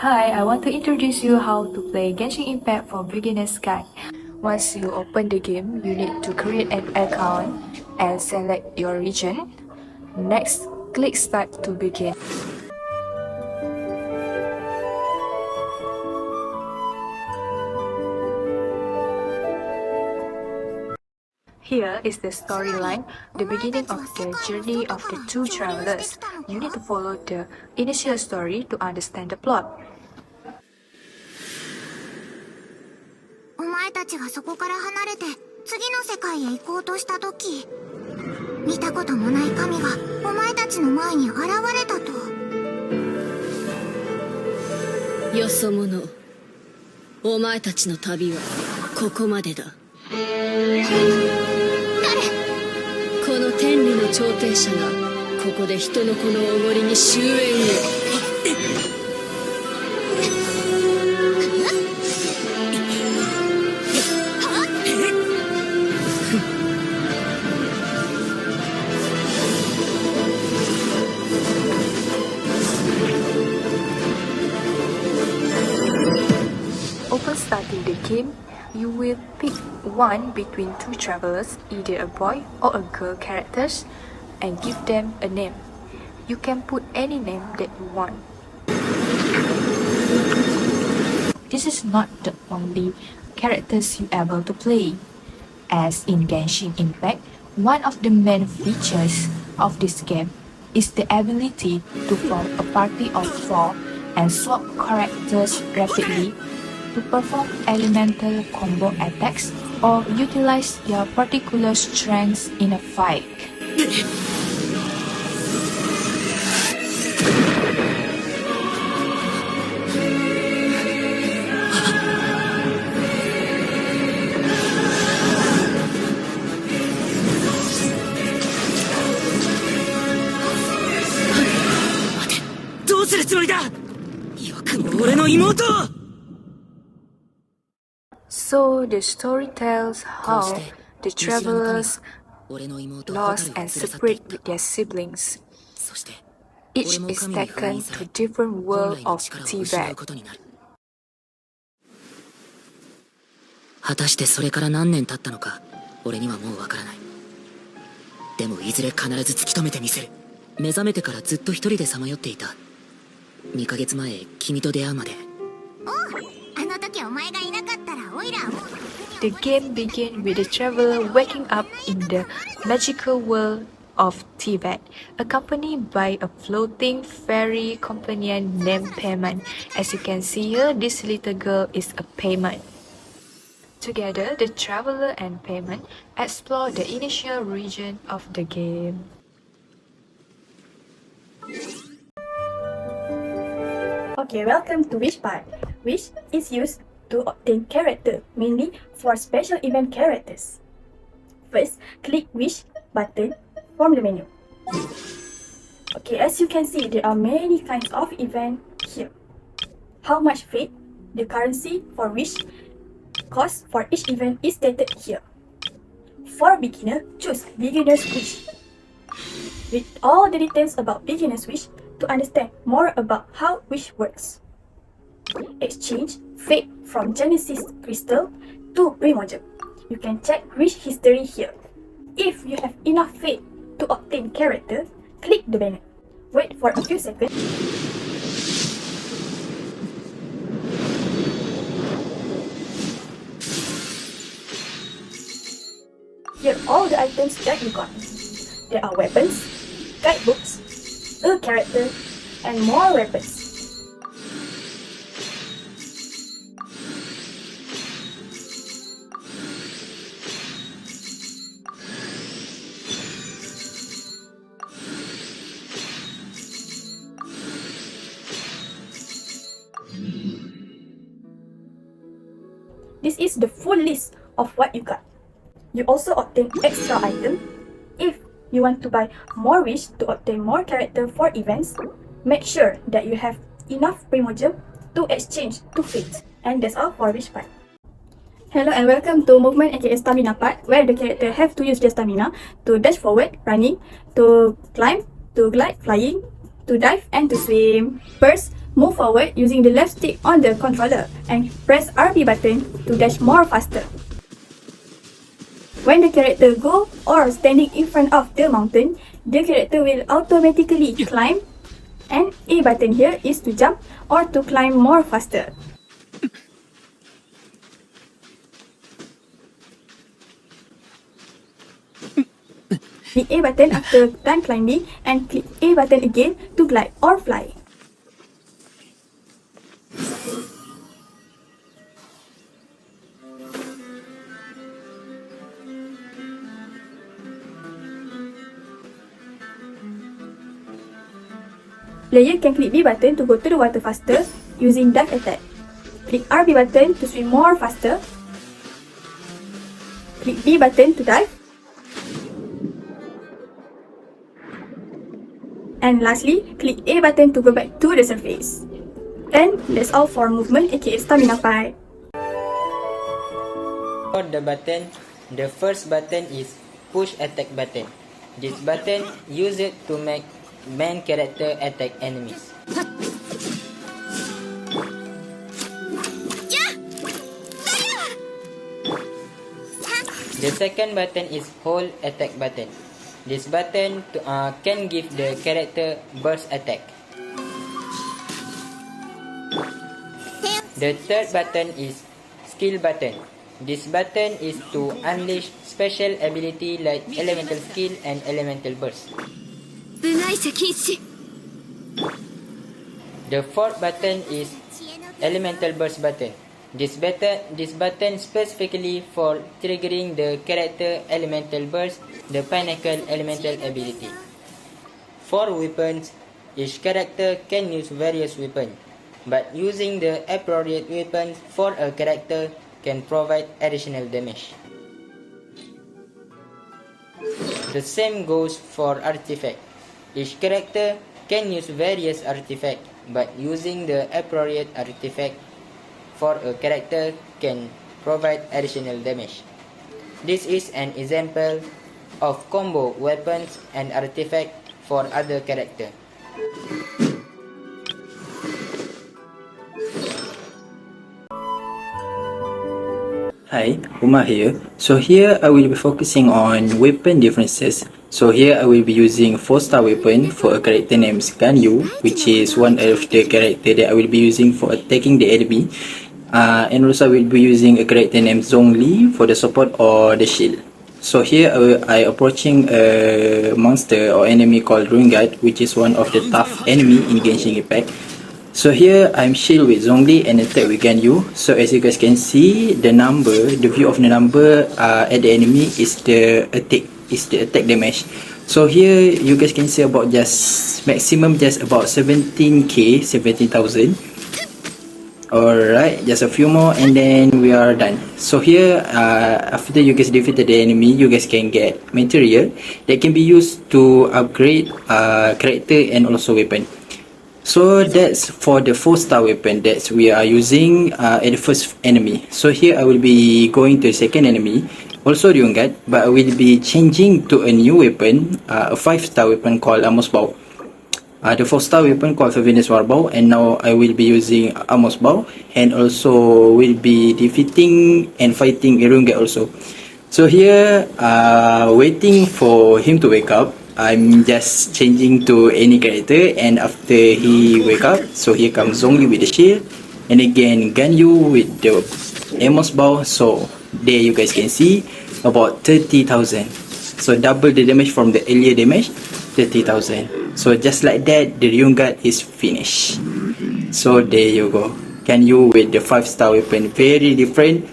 Hi, I want to introduce you how to play Genshin Impact for Beginner's Guide. Once you open the game, you need to create an account and select your region. Next, click Start to begin. Here is the storyline, the beginning of the journey of the two travelers. You need to follow the initial story to understand the plot. お前たちがそこから離れて次の世界へ行こうとした時、見たこともない神がお前たちの前に現れたと。よそ者、お前たちの旅はここまでだ。この天理の調停者がここで人の子のおごりに終焉を。Upon starting the game, you will pick one between two travelers, either a boy or a girl characters, and give them a name. You can put any name that you want. This is not the only characters you are able to play. As in Genshin Impact, one of the main features of this game is the ability to form a party of 4 and swap characters rapidly to perform elemental combo attacks or utilize their particular strengths in a fight. So the story tells how the travelers lost and separate with their siblings. Each is taken to different world of Tibet. 果たしてそれから何年経ったのか俺にはもうわからない。でもいずれ必ず突き止めてみせる。目覚めてからずっと一人でさまよっていた。2ヶ月前君と出会うまで。あの時お前がいなかったらオイラはもう The game begins with the traveler waking up in the magical world of Tibet, accompanied by a floating fairy companion named Payment. As you can see here, this little girl is a Payment. Together, the traveler and Payment explore the initial region of the game. Okay, welcome to Wish part. Wish is used to obtain character, mainly for special event characters. First, click Wish button from the menu. Okay, as you can see, there are many kinds of event here. How much fate, the currency for Wish, cost for each event is stated here. For beginner, choose Beginner's Wish. Read all the details about Beginner's Wish to understand more about how Wish works. Exchange fate from Genesis Crystal to Primogem. You can check Wish history here. If you have enough fate to obtain character, click the banner. Wait for a few seconds. Here are all the items that you got. There are weapons, guidebooks, a character, and more weapons. This is the full list of what you got. You also obtain extra item. If you want to buy more wish to obtain more character for events, make sure that you have enough Primogem to exchange to fate. And that's all for wish part. Hello and welcome to movement aka stamina part, where the character have to use their stamina to dash forward, running, to climb, to glide, flying, to dive and to swim. First, Move forward using the left stick on the controller and press RB button to dash more faster. When the character go or standing in front of the mountain, the character will automatically climb, and A button here is to jump or to climb more faster. Click A button after done climbing and click A button again to glide or fly. Player can click B button to go to the water faster using dive attack. Click RB button to swim more faster. Click B button to dive. And lastly, click A button to go back to the surface. And that's all for movement aka stamina part. For the button, the first button is push attack button. This button use it to make main character attack enemies. The second button is hold attack button. This button can give the character burst attack. The third button is skill button. This button is to unleash special ability like elemental skill and elemental burst. The fourth button is elemental burst button. This button specifically for triggering the character elemental burst, the pinnacle elemental ability. For weapons, each character can use various weapons, but using the appropriate weapons for a character can provide additional damage. The same goes for artifact. Each character can use various artifacts, but using the appropriate artifact for a character can provide additional damage. This is an example of combo weapons and artifact for other character. Hi, Umar here. So here I will be focusing on weapon differences. So here I will be using 4-star weapon for a character named Ganyu, which is one of the character that I will be using for attacking the enemy. And also I will be using a character named Zhongli for the support or the shield. So here I approaching a monster or enemy called Ruin Guard, which is one of the tough enemy in Genshin Impact. So here I'm shield with Zhongli and attack with Ganyu. So as you guys can see, the view of the number at the enemy is the attack damage. So here you guys can see about just maximum just about 17,000. Alright, just a few more and then we are done. So here after you guys defeated the enemy, you guys can get material that can be used to upgrade character and also weapon. So that's for the 4-star weapon that we are using at the first enemy. So here I will be going to the second enemy, also Ryungat, but I will be changing to a new weapon, a 5-star weapon called Amos Bow. The 4-star weapon called Favina's Warbow, and now I will be using Amos Bow and also will be defeating and fighting Ryungat also. So here waiting for him to wake up. I'm just changing to any character, and after he wake up, so here comes Zhongli with the shield, and again Ganyu with the Amos Bow. So there you guys can see about 30,000. So double the damage from the earlier damage, 30,000. So just like that, the Ryun Guard is finished. So there you go. Ganyu with the 5-star weapon, very different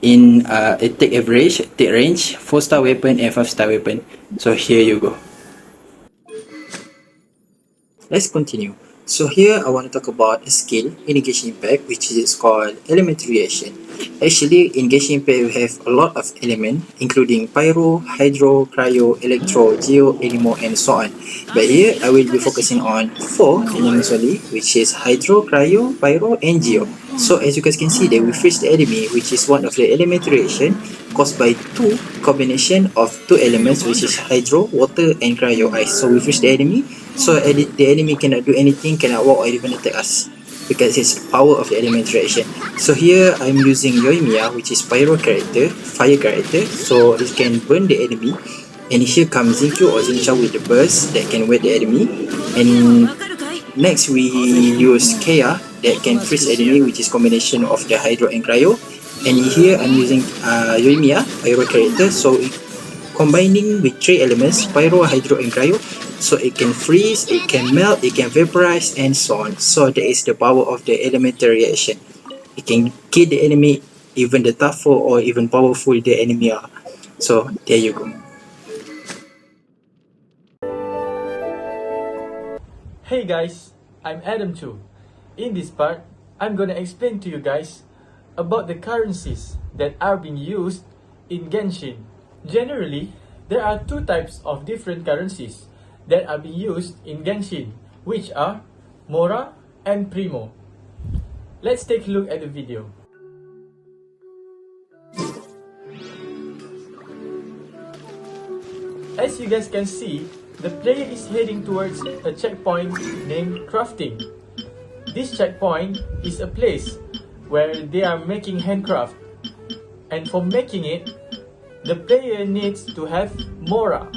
in attack average, attack range, 4-star weapon and 5-star weapon. So here you go. Let's continue. So here I want to talk about a skill in Genshin Impact, which is called Element Reaction. Actually in Genshin Impact we have a lot of elements including Pyro, Hydro, Cryo, Electro, Geo, Anemo and so on. But here I will be focusing on 4 elements only, which is Hydro, Cryo, Pyro and Geo. So as you guys can see that we freeze the enemy, which is one of the element reaction, caused by two combination of two elements, which is hydro, water, and cryo ice. So we freeze the enemy, so the enemy cannot do anything, cannot walk or even attack us, because it's power of the element reaction. So here I'm using Yoimiya, which is pyro character, fire character, so it can burn the enemy. And here comes Zinkyu or Zinsha with the burst that can wet the enemy. And next we use Kea that can freeze enemy, which is combination of the hydro and cryo. And here I'm using Yoimiya, pyro character, so combining with three elements, pyro, hydro, and cryo, so it can freeze, it can melt, it can vaporize, and so on. So that is the power of the elemental reaction. It can kill the enemy, even the tougher or even powerful the enemy are. So there you go. Hey guys, I'm Adam too. In this part, I'm gonna explain to you guys about the currencies that are being used in Genshin. Generally, there are two types of different currencies that are being used in Genshin, which are Mora and Primo. Let's take a look at the video. As you guys can see, the player is heading towards a checkpoint named Crafting. This checkpoint is a place where they are making handcraft, and for making it, the player needs to have Mora.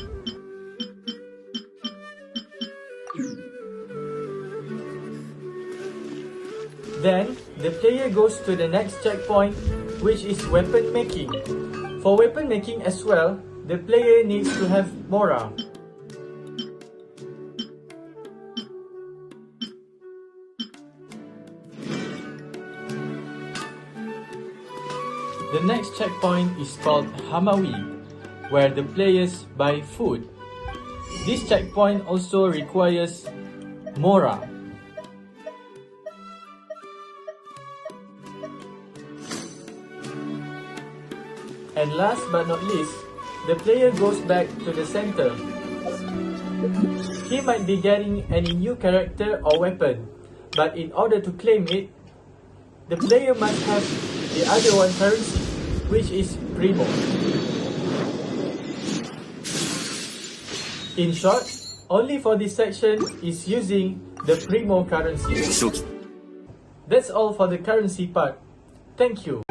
Then, the player goes to the next checkpoint, which is weapon making. For weapon making as well, the player needs to have Mora. The next checkpoint is called Hamawi, where the players buy food. This checkpoint also requires Mora. And last but not least, the player goes back to the center. He might be getting any new character or weapon, but in order to claim it, the player must have the other one currency, which is Primo. In short, only for this section is using the Primo currency. That's all for the currency part. Thank you.